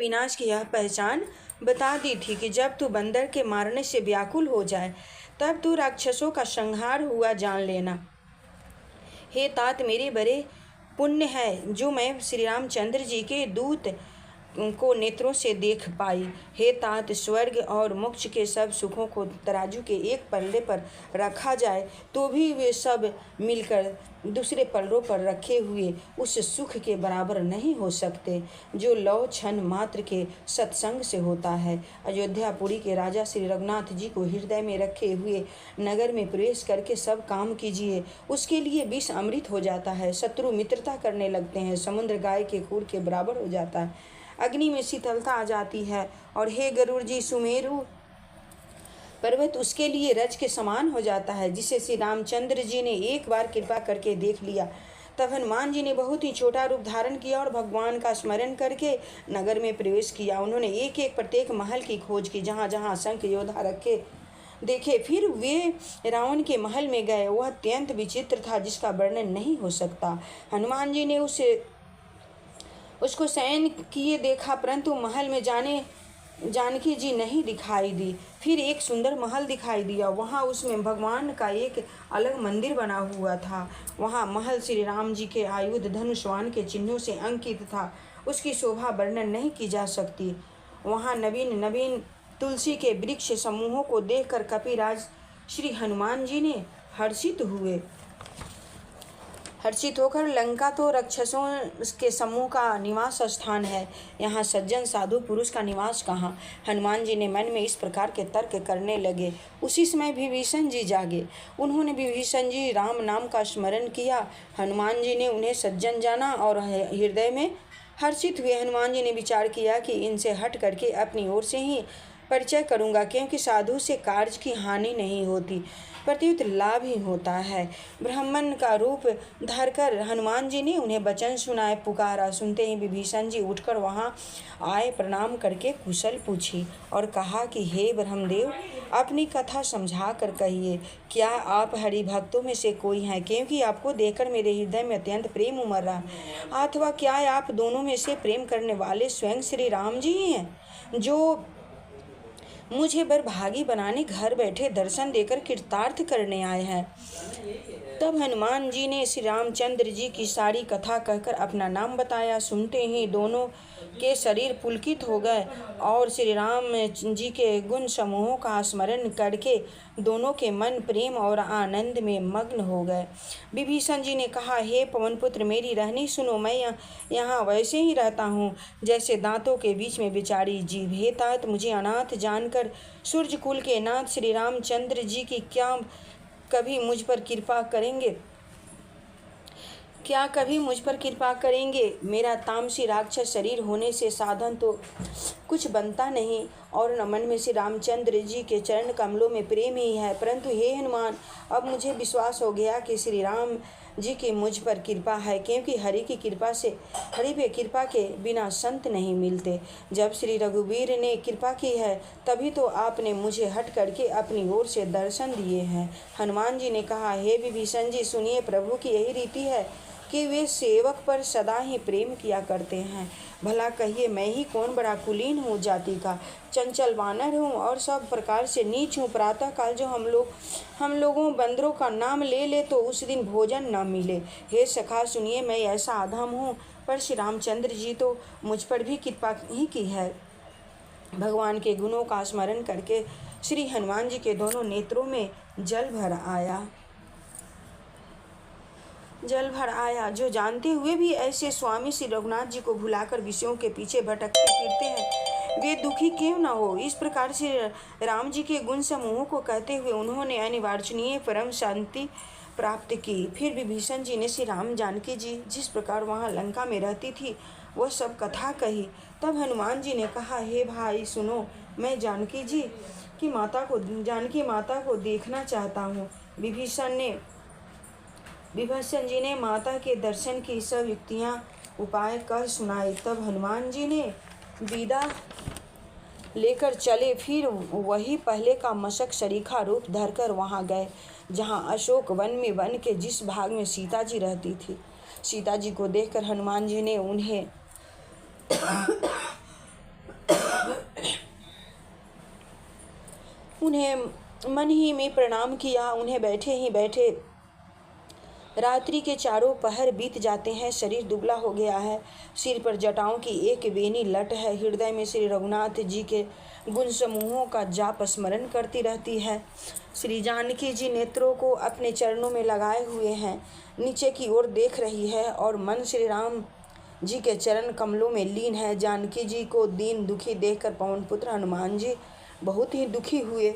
विनाश की यह पहचान बता दी थी कि जब तू बंदर के मारने से व्याकुल हो जाए तब तू राक्षसों का संहार हुआ जान लेना। हे तात, मेरे बड़े पुण्य है जो मैं श्री रामचंद्र जी के दूत को नेत्रों से देख पाई। हे तात, स्वर्ग और मोक्ष के सब सुखों को तराजू के एक पल्ले पर रखा जाए तो भी वे सब मिलकर दूसरे पल्लों पर रखे हुए उस सुख के बराबर नहीं हो सकते जो लौ क्षण मात्र के सत्संग से होता है। अयोध्यापुरी के राजा श्री रघुनाथ जी को हृदय में रखे हुए नगर में प्रवेश करके सब काम कीजिए, उसके लिए विष अमृत हो जाता है, शत्रु मित्रता करने लगते हैं, समुद्र गाय के खूर के बराबर हो जाता है, अग्नि में शीतलता आ जाती है, और हे गरुड़ जी, सुमेरु पर्वत उसके लिए रज के समान हो जाता है, जिसे श्री रामचंद्र जी ने एक बार कृपा करके देख लिया। तब हनुमान जी ने बहुत ही छोटा रूप धारण किया और भगवान का स्मरण करके नगर में प्रवेश किया। उन्होंने एक एक प्रत्येक महल की खोज की, जहाँ जहाँ शंख योद्धा रखे देखे। फिर वे रावण के महल में गए। वह अत्यंत विचित्र था, जिसका वर्णन नहीं हो सकता। हनुमान जी ने उसको शयन किए देखा, परंतु महल में जानकी जी नहीं दिखाई दी। फिर एक सुंदर महल दिखाई दिया। वहाँ उसमें भगवान का एक अलग मंदिर बना हुआ था। वहाँ महल श्री राम जी के आयुध धनुष बाण के चिन्हों से अंकित था। उसकी शोभा वर्णन नहीं की जा सकती। वहाँ नवीन नवीन तुलसी के वृक्ष समूहों को देखकर कपिराज श्री हनुमान जी ने हर्षित होकर, लंका तो राक्षसों के समूह का निवास स्थान है, यहाँ सज्जन साधु पुरुष का निवास कहाँ। हनुमान जी ने मन में इस प्रकार के तर्क करने लगे। उसी समय विभीषण जी जागे। उन्होंने विभीषण जी राम नाम का स्मरण किया। हनुमान जी ने उन्हें सज्जन जाना और हृदय में हर्षित हुए। हनुमान जी ने विचार किया कि इनसे हट करके अपनी ओर से ही परिचय करूँगा, क्योंकि साधु से कार्य की हानि नहीं होती, प्रत्युत लाभ ही होता है। ब्राह्मण का रूप धरकर हनुमान जी ने उन्हें वचन सुनाए, पुकारा। सुनते ही विभीषण जी उठकर वहां आए, प्रणाम करके कुशल पूछी और कहा कि हे ब्रह्मदेव, अपनी कथा समझा कर कहिए, क्या आप हरि भक्तों में से कोई हैं? क्योंकि आपको देखकर मेरे हृदय में अत्यंत प्रेम उमड़ रहा, अथवा क्या आप दोनों में से प्रेम करने वाले स्वयं श्री राम जी ही हैं, जो मुझे बरभागी बनाने घर बैठे दर्शन देकर कृतार्थ करने आए हैं। तब हनुमान जी ने श्री रामचंद्र जी की सारी कथा कहकर अपना नाम बताया। सुनते ही दोनों के शरीर पुलकित हो गए और श्री राम जी के गुण समूहों का स्मरण करके दोनों के मन प्रेम और आनंद में मग्न हो गए। विभीषण जी ने कहा, हे पवनपुत्र, मेरी रहनी सुनो। मैं यहाँ वैसे ही रहता हूँ जैसे दांतों के बीच में बिचारी जीभ। हे तात, मुझे अनाथ जानकर सूर्य कुल के नाथ श्री रामचंद्र जी की क्या कभी मुझ पर कृपा करेंगे? मेरा तामसी राक्षस शरीर होने से साधन तो कुछ बनता नहीं, और न मन में श्री रामचंद्र जी के चरण कमलों में प्रेम ही है। परंतु हे हनुमान, अब मुझे विश्वास हो गया कि श्री राम जी की मुझ पर कृपा है, क्योंकि हरि पे कृपा के बिना संत नहीं मिलते। जब श्री रघुवीर ने कृपा की है तभी तो आपने मुझे हट करके अपनी ओर से दर्शन दिए हैं। हनुमान जी ने कहा, हे विभीषण जी, सुनिए, प्रभु की यही रीति है कि वे सेवक पर सदा ही प्रेम किया करते हैं। भला कहिए, मैं ही कौन बड़ा कुलीन हूँ, जाति का चंचल वानर हूँ और सब प्रकार से नीच हूँ। प्रातः काल जो हम लोगों बंदरों का नाम ले तो उस दिन भोजन न मिले। हे सखा, सुनिए, मैं ऐसा अधम हूँ, पर श्री रामचंद्र जी तो मुझ पर भी कृपा ही की है। भगवान के गुणों का स्मरण करके श्री हनुमान जी के दोनों नेत्रों में जल भर आया। जो जानते हुए भी ऐसे स्वामी श्री रघुनाथ जी को भुलाकर विषयों के पीछे भटकते फिरते हैं, वे दुखी क्यों न हो। इस प्रकार से राम जी के गुण समूहों को कहते हुए उन्होंने अनिवार्चनीय परम शांति प्राप्त की। फिर विभीषण जी ने श्री राम जानकी जी जिस प्रकार वहाँ लंका में रहती थी वह सब कथा कही। तब हनुमान जी ने कहा, हे भाई सुनो, मैं जानकी माता को देखना चाहता हूँ। विभीषण जी ने माता के दर्शन की सब युक्तियाँ उपाय कह सुनाई। तब हनुमान जी ने विदा लेकर चले। फिर वही पहले का मशक सरीखा रूप धरकर वहाँ गए जहाँ अशोक वन में वन के जिस भाग में सीता जी रहती थी। सीता जी को देखकर हनुमान जी ने उन्हें उन्हें मन ही में प्रणाम किया। उन्हें बैठे ही बैठे रात्रि के चारों पहर बीत जाते हैं। शरीर दुबला हो गया है, सिर पर जटाओं की एक बेनी लट है। हृदय में श्री रघुनाथ जी के गुण समूहों का जाप स्मरण करती रहती है। श्री जानकी जी नेत्रों को अपने चरणों में लगाए हुए हैं, नीचे की ओर देख रही है और मन श्री राम जी के चरण कमलों में लीन है। जानकी जी को दीन दुखी देखकर पवन पुत्र हनुमान जी बहुत ही दुखी हुए।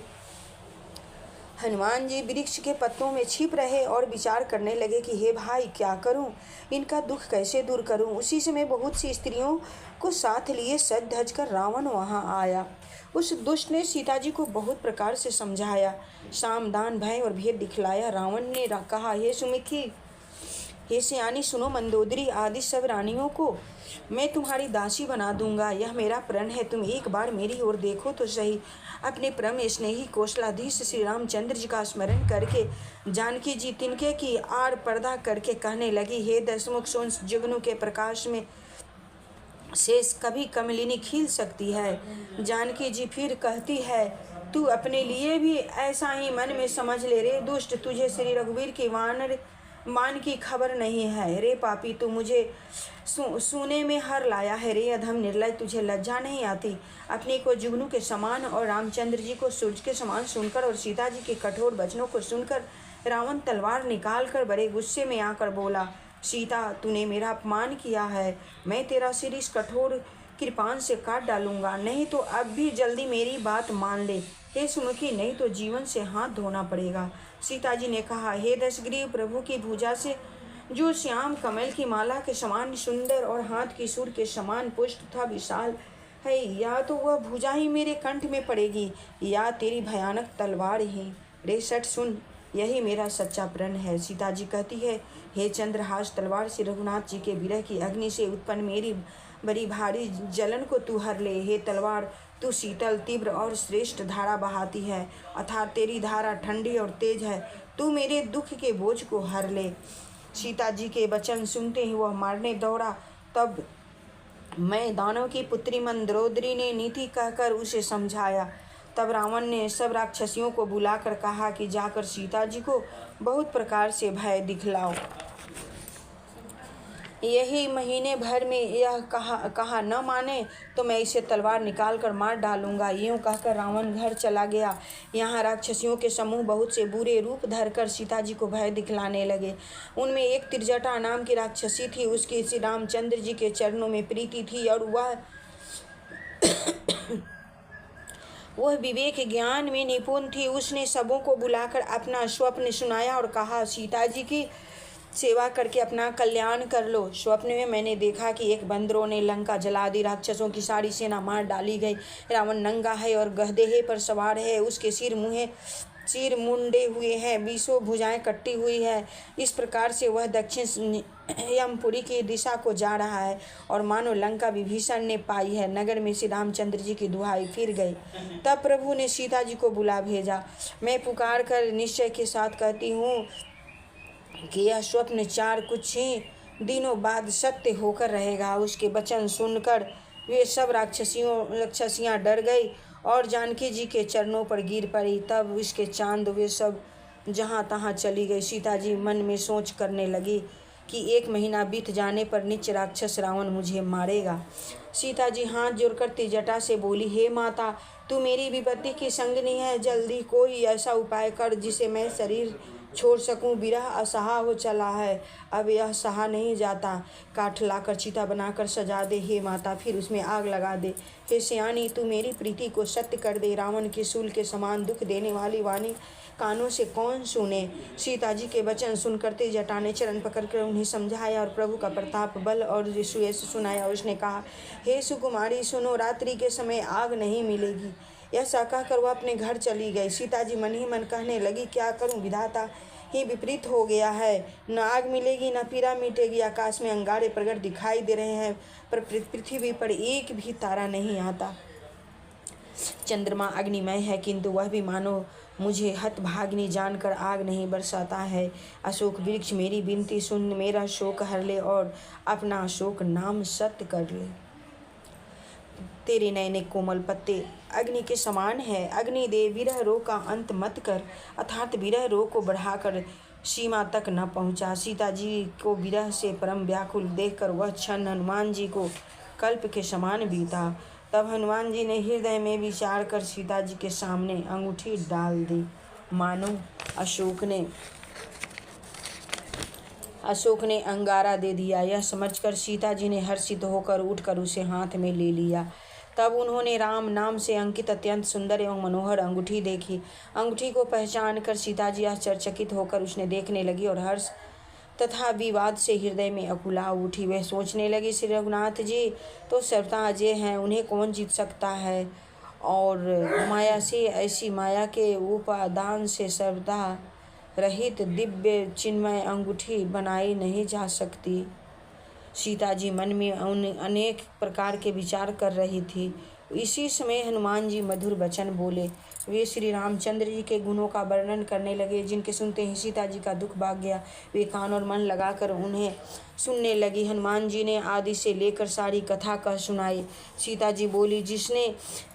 हनुमान जी वृक्ष के पत्तों में छिप रहे और विचार करने लगे कि हे भाई, क्या करूं, इनका दुख कैसे दूर करूं। उसी समय बहुत सी स्त्रियों को साथ लिए सज धज कर रावण वहां आया। उस दुष्ट ने सीता जी को बहुत प्रकार से समझाया, साम दान भय और भेद दिखलाया। रावण ने कहा, हे सुमुखी, हे सियानी, सुनो, मंदोदरी आदि सब रानियों को मैं तुम्हारी दासी बना दूंगा। यह मेरा प्रण है, तुम एक बार मेरी ओर देखो तो सही। अपने परम स्नेही कौशलाधीश श्री रामचंद्र जी का स्मरण करके जानकी जी तिनके की आड़ पर्दा करके कहने लगी, हे दशमुख, सोन जुगनू के प्रकाश में शेष कभी कमलिनी खिल सकती है। जानकी जी फिर कहती है, तू अपने लिए भी ऐसा ही मन में समझ ले रे दुष्ट, तुझे श्री रघुवीर की मान की खबर नहीं है। रे पापी, तू मुझे सोने में हर लाया है। रे अधम निर्लय, तुझे लज्जा नहीं आती। अपने को जुगनू के समान और रामचंद्र जी को सूरज के समान सुनकर और सीता जी के कठोर वचनों को सुनकर रावण तलवार निकाल कर बड़े गुस्से में आकर बोला, सीता, तूने मेरा अपमान किया है, मैं तेरा सिर इस कठोर कृपान से काट डालूंगा। नहीं तो अब भी जल्दी मेरी बात मान ले। हे सुमुखी, नहीं तो जीवन से हाथ धोना पड़ेगा। सीता जी ने कहा, हे दशग्रीव, प्रभु की भुजा से जो श्याम कमल की माला के समान सुंदर और हाथ की सूर के समान पुष्ट तथा विशाल है, या तो वह भुजा ही मेरे कंठ में पड़ेगी या तेरी भयानक तलवार ही। रे सट सुन, यही मेरा सच्चा प्रण है। सीता जी कहती है, हे चंद्रहास तलवार से रघुनाथ जी के विरह की अग्नि से उत्पन्न मेरी बड़ी भारी जलन को तू हर ले। हे तलवार, तू शीतल, तीव्र और श्रेष्ठ धारा बहाती है, अर्थात तेरी धारा ठंडी और तेज है। तू मेरे दुख के बोझ को हर ले। सीता जी के वचन सुनते ही वह मारने दौड़ा। तब मैं दानव की पुत्री मंदोदरी ने नीति कहकर उसे समझाया। तब रावण ने सब राक्षसियों को बुलाकर कहा कि जाकर सीता जी को बहुत प्रकार से भय दिखलाओ। यही महीने भर में यह कहा न माने तो मैं इसे तलवार निकाल कर मार डालूंगा। यूँ कहकर रावण घर चला गया। यहाँ राक्षसियों के समूह बहुत से बुरे रूप धरकर सीता जी को भय दिखलाने लगे। उनमें एक त्रिजटा नाम की राक्षसी थी। उसकी श्री रामचंद्र जी के चरणों में प्रीति थी और वह विवेक ज्ञान में निपुण थी। उसने सबों को बुलाकर अपना स्वप्न सुनाया और कहा, सीता जी की सेवा करके अपना कल्याण कर लो। स्वप्न में मैंने देखा कि एक बंदरों ने लंका जला दी, राक्षसों की सारी सेना मार डाली गई। रावण नंगा है और गधे पर सवार है, उसके सिर मुंडे हुए हैं, 20 भुजाएं कटी हुई है। इस प्रकार से वह दक्षिण यमपुरी की दिशा को जा रहा है और मानो लंका विभीषण ने पाई है। नगर में श्री रामचंद्र जी की दुहाई फिर गई। तब प्रभु ने सीता जी को बुला भेजा। मैं पुकार कर निश्चय के साथ कहती हूँ कि यह स्वप्न कुछ ही दिनों बाद सत्य होकर रहेगा। उसके वचन सुनकर वे सब राक्षसियाँ डर गई और जानकी जी के चरणों पर गिर पड़ी। तब उसके चांद वे सब जहाँ तहाँ चली गई। सीता जी मन में सोच करने लगी कि 1 महीना बीत जाने पर नीच राक्षस रावण मुझे मारेगा। सीता जी हाथ जोड़कर त्रिजटा से बोली, हे माता, तू मेरी विपत्ति की संगिनी है, जल्दी कोई ऐसा उपाय कर जिसे मैं शरीर छोड़ सकूं। विरह असहा हो चला है, अब यह सहा नहीं जाता। काठ लाकर चिता बनाकर सजा दे हे माता, फिर उसमें आग लगा दे। हे सियानी, तू मेरी प्रीति को सत्य कर दे। रावण के शूल के समान दुख देने वाली वाणी कानों से कौन सुने। सीता जी के वचन सुनकर त्रिजटा ने चरण पकड़कर उन्हें समझाया और प्रभु का प्रताप, बल और सुयश सुनाया। उसने कहा, हे सुकुमारी सुनो, रात्रि के समय आग नहीं मिलेगी। ऐसा कहकर वह अपने घर चली गई। सीता जी मन ही मन कहने लगी, क्या करूं, विधाता ही विपरीत हो गया है। न आग मिलेगी न पीड़ा मिटेगी। आकाश में अंगारे प्रगट दिखाई दे रहे हैं पर पृथ्वी पर एक भी तारा नहीं आता। चंद्रमा अग्निमय है किंतु वह भी मानो मुझे हतभागिनी जानकर आग नहीं बरसाता है। अशोक वृक्ष मेरी विनती सुन मेरा शोक हर ले और अपना शोक नाम सत्य कर ले। तेरे नयने कोमल पत्ते अग्नि के समान है। अग्निदेव विरह रोग का अंत मत कर, अर्थात विरह रोग को बढ़ाकर सीमा तक न पहुँचा। सीता जी को विरह से परम व्याकुल देखकर वह क्षण हनुमान जी को कल्प के समान बीता। तब हनुमान जी ने हृदय में विचार कर सीता जी के सामने अंगूठी डाल दी। मानो अशोक ने अंगारा दे दिया। यह समझकर सीता जी ने हर्षित होकर उठकर उसे हाथ में ले लिया। तब उन्होंने राम नाम से अंकित अत्यंत सुंदर एवं मनोहर अंगूठी देखी। अंगूठी को पहचान कर सीता जी आश्चर्यचकित होकर उसने देखने लगी और हर्ष तथा विवाद से हृदय में अकुला उठी। वह सोचने लगी, श्री रघुनाथ जी तो सर्वथा अजय हैं, उन्हें कौन जीत सकता है, और माया से ऐसी माया के उपादान से सर्वथा रहित दिव्य चिन्मय अंगूठी बनाई नहीं जा सकती। सीता जी मन में अनेक प्रकार के विचार कर रही थी। इसी समय हनुमान जी मधुर वचन बोले। वे श्री रामचंद्र जी के गुणों का वर्णन करने लगे, जिनके सुनते ही सीता जी का दुख भाग गया। वे कान और मन लगाकर उन्हें सुनने लगी। हनुमान जी ने आदि से लेकर सारी कथा कह सुनाई। सीता जी बोली, जिसने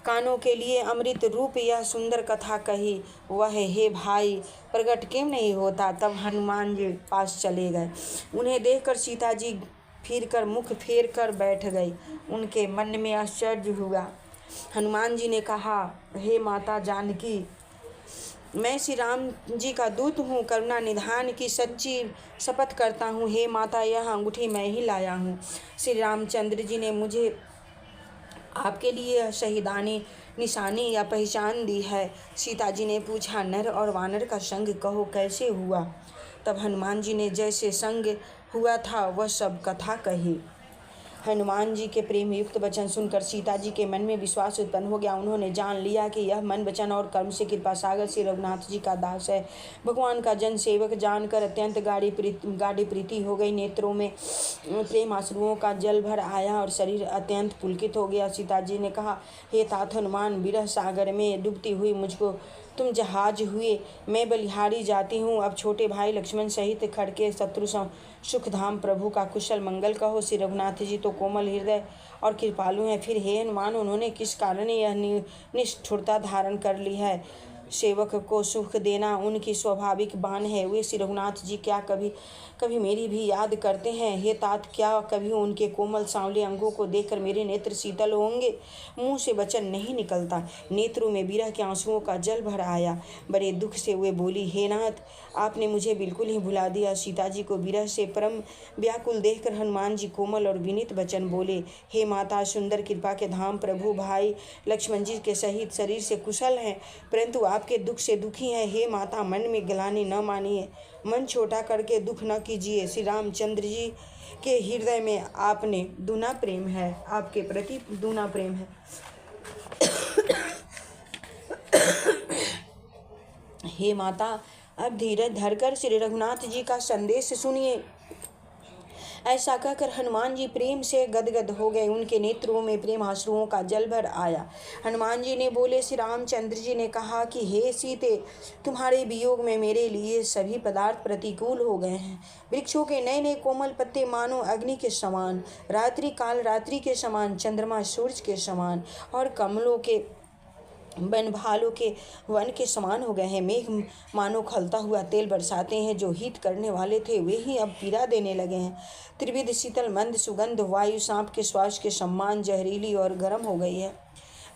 कानों के लिए अमृत रूप यह सुंदर कथा कही, वह हे भाई प्रकट क्यों नहीं होता। तब हनुमान जी पास चले गए। उन्हें देखकर सीता जी फिर कर मुख फेर कर बैठ गई। उनके मन में आश्चर्य हुआ। हनुमान जी ने कहा, हे माता जानकी, मैं श्री राम जी का दूत हूँ, करुणा निधान की सच्ची शपथ करता हूँ। हे माता, यह अंगूठी मैं ही लाया हूँ। श्री रामचंद्र जी ने मुझे आपके लिए शहीदानी निशानी या पहचान दी है। सीता जी ने पूछा, नर और वानर का संग कहो कैसे हुआ। तब हनुमान जी ने जैसे संग हुआ था वह सब कथा कही। हनुमान जी के प्रेम युक्त वचन सुनकर सीता जी के मन में विश्वास उत्पन्न हो गया। उन्होंने जान लिया कि यह मन वचन और कर्म से कृपा सागर श्री रघुनाथ जी का दास है। भगवान का जन सेवक जानकर अत्यंत गाढ़ी प्रीति हो गई। नेत्रों में प्रेम आंसुओं का जल भर आया और शरीर अत्यंत पुलकित हो गया। सीता जी ने कहा, हे तात हनुमान, विरह सागर में डूबती हुई मुझको तुम जहाज हुए, मैं बलिहारी जाती हूँ। अब छोटे भाई लक्ष्मण सहित खड़के शत्रु सुखधाम प्रभु का कुशल मंगल कहो। श्री रघुनाथ जी तो कोमल हृदय और कृपालु हैं, फिर हे हनुमान, उन्होंने किस कारण यह निष्ठुरता धारण कर ली है। सेवक को सुख देना उनकी स्वाभाविक बान है। वे श्री रघुनाथ जी क्या कभी मेरी भी याद करते हैं। हे तात, क्या कभी उनके कोमल सांवले अंगों को देखकर मेरे नेत्र शीतल होंगे। मुंह से वचन नहीं निकलता, नेत्रों में विरह के आंसुओं का जल भर आया। बड़े दुख से वे बोली, हे नाथ, आपने मुझे बिल्कुल ही भुला दिया। सीता जी को विरह से परम व्याकुल देखकर हनुमान जी कोमल और विनीत वचन बोले, हे माता, सुंदर कृपा के धाम प्रभु भाई लक्ष्मण जी के सहित शरीर से कुशल हैं, परंतु आपके दुख से दुखी हैं। हे माता, मन में ग्लानि न मानिए, मन छोटा करके दुख न कीजिए। श्री रामचंद्र जी के हृदय में आपने दूना प्रेम है, आपके प्रति दूना प्रेम है। हे माता, अब धीरज धरकर श्री रघुनाथ जी का संदेश सुनिए। ऐसा कहकर हनुमान जी प्रेम से गदगद हो गए। उनके नेत्रों में प्रेम आंसुओं का जल भर आया। हनुमान जी ने बोले, श्री रामचंद्र जी ने कहा कि हे सीते, तुम्हारे वियोग में मेरे लिए सभी पदार्थ प्रतिकूल हो गए हैं। वृक्षों के नए नए कोमल पत्ते मानो अग्नि के समान, रात्रि काल रात्रि के समान, चंद्रमा सूरज के समान, और कमलों के वन भालों के वन के समान हो गए हैं। मेघ मानो खलता हुआ तेल बरसाते हैं। जो हित करने वाले थे वे ही अब पीड़ा देने लगे हैं। त्रिविध शीतल मंद सुगंध वायु सांप के श्वास के समान जहरीली और गर्म हो गई है।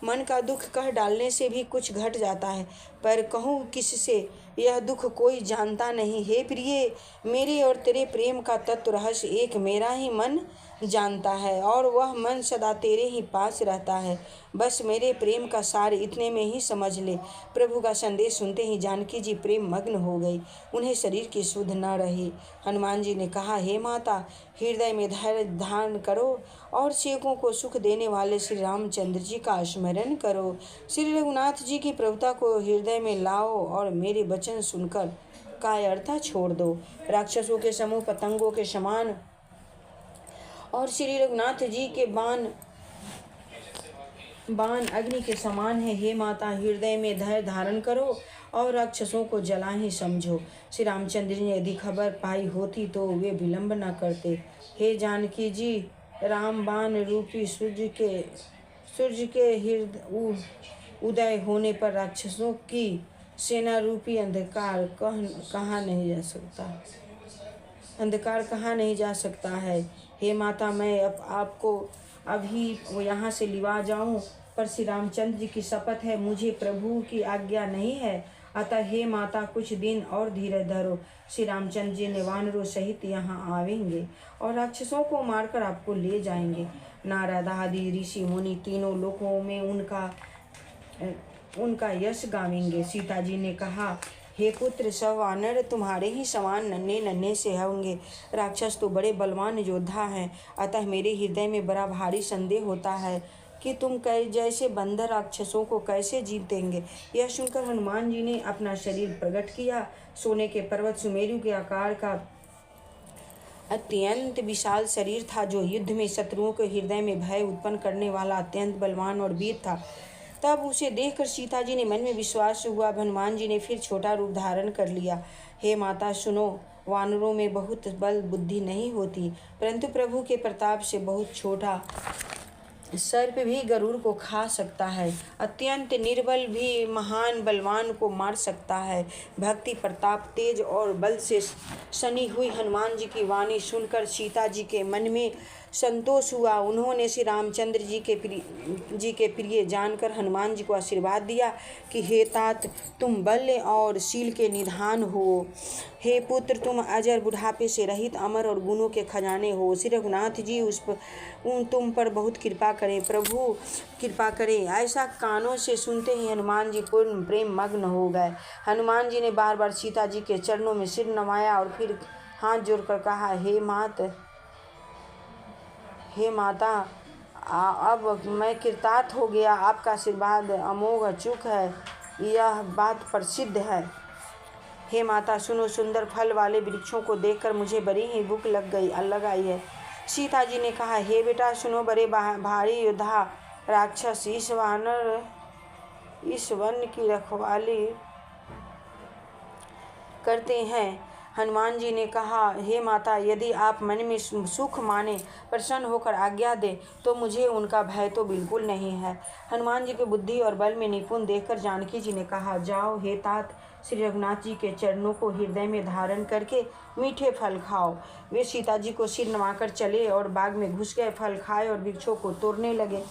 मन का दुख कह डालने से भी कुछ घट जाता है, पर कहूँ किससे, यह दुख कोई जानता नहीं। हे प्रिय, मेरे और तेरे प्रेम का तत्व रहस्य एक मेरा ही मन जानता है, और वह मन सदा तेरे ही पास रहता है। बस मेरे प्रेम का सार इतने में ही समझ ले। प्रभु का संदेश सुनते ही जानकी जी प्रेम मग्न हो गई। उन्हें शरीर की सुध न रही। हनुमान जी ने कहा, हे माता, हृदय में धैर्य धारण करो और सेवकों को सुख देने वाले श्री रामचंद्र जी का स्मरण करो। श्री रघुनाथ जी की प्रभुता को हृदय में लाओ और मेरे वचन सुनकर कायरता छोड़ दो। राक्षसों के समूह पतंगों के समान और श्री रघुनाथ जी के बाण अग्नि के समान है। हे माता, हृदय में धैर्य धारण करो और राक्षसों को जला ही समझो। श्री रामचंद्र जी ने यदि खबर पाई होती तो वे विलंब न करते। हे जानकी जी, रामबाण रूपी सूर्य के उदय होने पर राक्षसों की सेना रूपी अंधकार कहाँ नहीं जा सकता, अंधकार कहाँ नहीं जा सकता है। हे माता, मैं आपको अभी यहाँ से लिवा जाऊँ, पर श्री रामचंद्र जी की शपथ है, मुझे प्रभु की आज्ञा नहीं है। अतः हे माता, कुछ दिन और धीरज धरो। श्री रामचंद्र जी ने वानरों सहित यहाँ आवेंगे और राक्षसों को मारकर आपको ले जाएंगे। नारद आदि ऋषि मुनि तीनों लोकों में उनका यश गावेंगे। सीता जी ने कहा, हे पुत्र, सब वानर तुम्हारे ही समान नन्हे नन्हे से होंगे। राक्षस तो बड़े बलवान योद्धा हैं, अतः मेरे हृदय में बड़ा भारी संदेह होता है कि तुम जैसे बंदर राक्षसों को कैसे जीत देंगे। यह सुनकर हनुमान जी ने अपना शरीर प्रकट किया। सोने के पर्वत सुमेरु के आकार का अत्यंत विशाल शरीर था, जो युद्ध में शत्रुओं के हृदय में भय उत्पन्न करने वाला अत्यंत बलवान और वीर था। तब उसे देखकर सीता जी ने मन में विश्वास हुआ। हनुमान जी ने फिर छोटा रूप धारण कर लिया। हे माता सुनो, वानरों में बहुत बल बुद्धि नहीं होती, परंतु प्रभु के प्रताप से बहुत छोटा सर्प भी गरुड़ को खा सकता है। अत्यंत निर्बल भी महान बलवान को मार सकता है। भक्ति, प्रताप, तेज और बल से सनी हुई हनुमान जी की वाणी सुनकर सीता जी के मन में संतोष हुआ। उन्होंने श्री रामचंद्र जी के प्रिय जानकर हनुमान जी को आशीर्वाद दिया कि हे तात, तुम बल और शील के निधान हो। हे पुत्र, तुम अजर, बुढ़ापे से रहित, अमर और गुणों के खजाने हो। श्री रघुनाथ जी तुम पर बहुत कृपा करें, प्रभु कृपा करें। ऐसा कानों से सुनते ही हनुमान जी पूर्ण प्रेम मग्न हो गए। हनुमान जी ने बार बार सीता जी के चरणों में सिर नवाया और फिर हाथ जोड़कर कहा, हे माता, अब मैं कृतार्थ हो गया। आपका आशीर्वाद अमोघ अचूक है, यह बात प्रसिद्ध है। हे माता सुनो, सुंदर फल वाले वृक्षों को देखकर मुझे बड़ी ही भूख लग आई है। सीता जी ने कहा, हे बेटा सुनो, बड़े भारी योद्धा राक्षस इस वन की रखवाली करते हैं। हनुमान जी ने कहा, हे माता, यदि आप मन में सुख माने प्रसन्न होकर आज्ञा दें तो मुझे उनका भय तो बिल्कुल नहीं है। हनुमान जी के बुद्धि और बल में निपुण देखकर जानकी जी ने कहा, जाओ हे तात, श्री रघुनाथ जी के चरणों को हृदय में धारण करके मीठे फल खाओ। वे सीता जी को सिर नवाकर चले और बाग में घुस गए, फल खाए और वृक्षों को तोड़ने लगे।